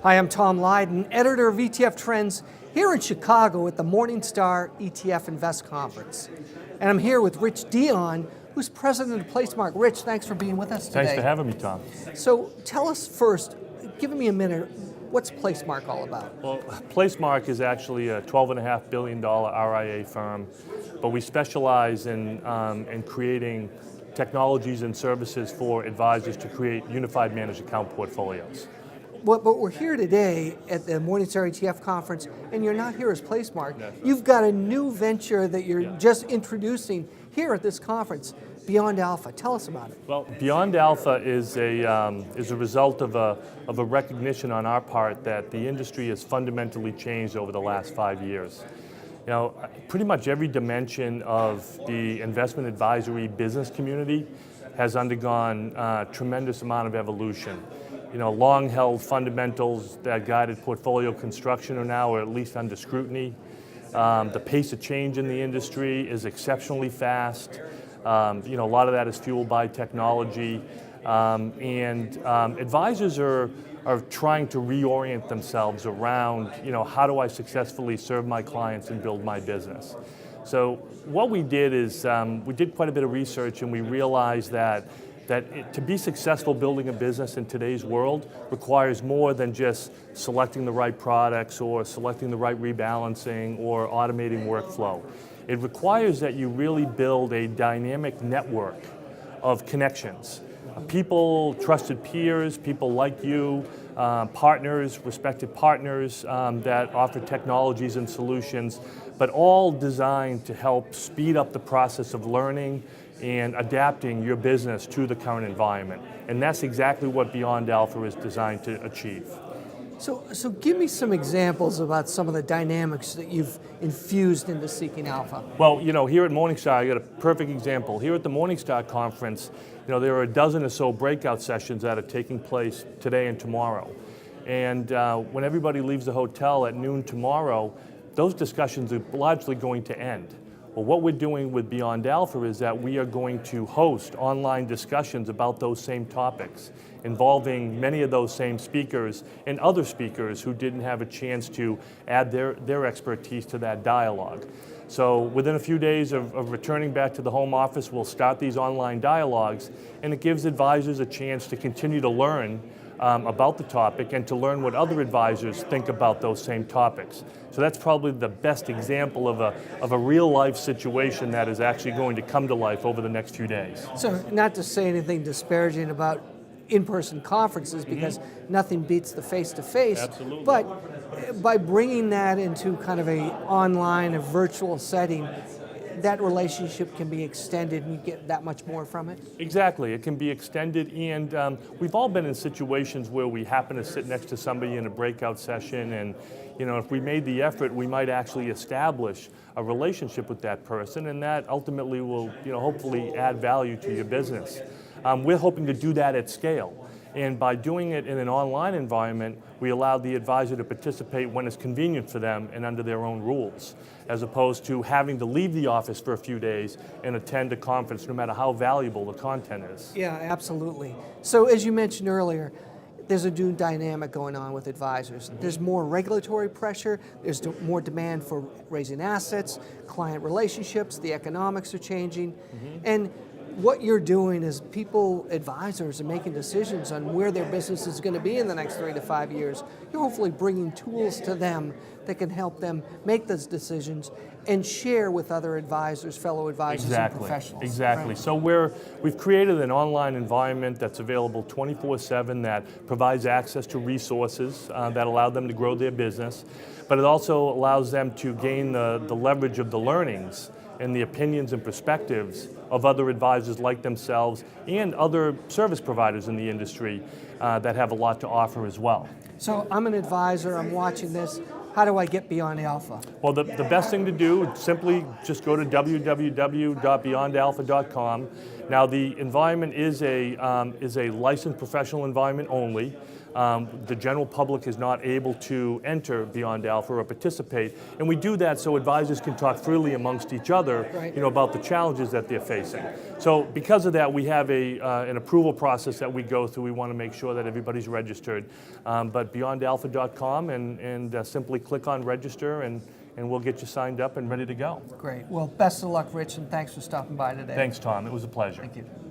Hi, I'm Tom Lydon, editor of ETF Trends here in Chicago at the Morningstar ETF Invest Conference. And I'm here with Rich Dion, who's president of Placemark. Rich, thanks for being with us today. Thanks for having me, Tom. So tell us first, give me a minute, what's Placemark all about? Well, Placemark is actually a $12.5 billion RIA firm, but we specialize in creating technologies and services for advisors to create unified managed account portfolios. But we're here today at the Morningstar ETF conference, and you're not here as Placemark. Yes. You've got a new venture that you're just introducing here at this conference, Beyond Alpha. Tell us about it. Well, Beyond Alpha is a result of a recognition on our part that the industry has fundamentally changed over the last 5 years. You know, pretty much every dimension of the investment advisory business community has undergone a tremendous amount of evolution. You know, long-held fundamentals that guided portfolio construction are now, or at least under scrutiny. The pace of change in the industry is exceptionally fast. You know, a lot of that is fueled by technology, and advisors are trying to reorient themselves around, you know, how do I successfully serve my clients and build my business? So what we did is we did quite a bit of research, and we realized that to be successful building a business in today's world requires more than just selecting the right products or selecting the right rebalancing or automating workflow. It requires that you really build a dynamic network of connections. People, trusted peers, people like you, partners, respected partners that offer technologies and solutions, but all designed to help speed up the process of learning and adapting your business to the current environment. And that's exactly what Beyond Alpha is designed to achieve. So give me some examples about some of the dynamics that you've infused into Seeking Alpha. Well, you know, here at Morningstar, I got a perfect example. Here at the Morningstar conference, you know, there are a dozen or so breakout sessions that are taking place today and tomorrow. And when everybody leaves the hotel at noon tomorrow, those discussions are largely going to end. Well, what we're doing with Beyond Alpha is that we are going to host online discussions about those same topics, involving many of those same speakers and other speakers who didn't have a chance to add their expertise to that dialogue. So within a few days of returning back to the home office, we'll start these online dialogues, and it gives advisors a chance to continue to learn about the topic and to learn what other advisors think about those same topics. So that's probably the best example of a real-life situation that is actually going to come to life over the next few days. So not to say anything disparaging about in-person conferences, because nothing beats the face-to-face. Absolutely. But by bringing that into kind of a online, a virtual setting, that relationship can be extended and you get that much more from it? Exactly, it can be extended, and we've all been in situations where we happen to sit next to somebody in a breakout session, and you know, if we made the effort, we might actually establish a relationship with that person, and that ultimately will, you know, hopefully add value to your business. We're hoping to do that at scale. And by doing it in an online environment, we allow the advisor to participate when it's convenient for them and under their own rules, as opposed to having to leave the office for a few days and attend a conference, no matter how valuable the content is. Yeah, absolutely. So as you mentioned earlier, there's a new dynamic going on with advisors. There's more regulatory pressure, there's more demand for raising assets, client relationships, the economics are changing, and what you're doing is advisors are making decisions on where their business is going to be in the next 3 to 5 years. You're hopefully bringing tools to them that can help them make those decisions and share with other advisors, fellow advisors and professionals. Exactly. Right. So we've created an online environment that's available 24/7 that provides access to resources that allow them to grow their business, but it also allows them to gain the leverage of the learnings and the opinions and perspectives of other advisors like themselves and other service providers in the industry that have a lot to offer as well. So I'm an advisor, I'm watching this. How do I get Beyond Alpha? Well, the best thing to do is simply just go to www.beyondalpha.com. Now, the environment is a licensed professional environment only. the general public is not able to enter Beyond Alpha or participate. And we do that so advisors can talk freely amongst each other, Right. about the challenges that they're facing. So because of that, we have an approval process that we go through. We want to make sure that everybody's registered. But beyondalpha.com and simply click on register and we'll get you signed up and ready to go. Great. Well, best of luck, Rich, and thanks for stopping by today. Thanks, Tom. It was a pleasure. Thank you.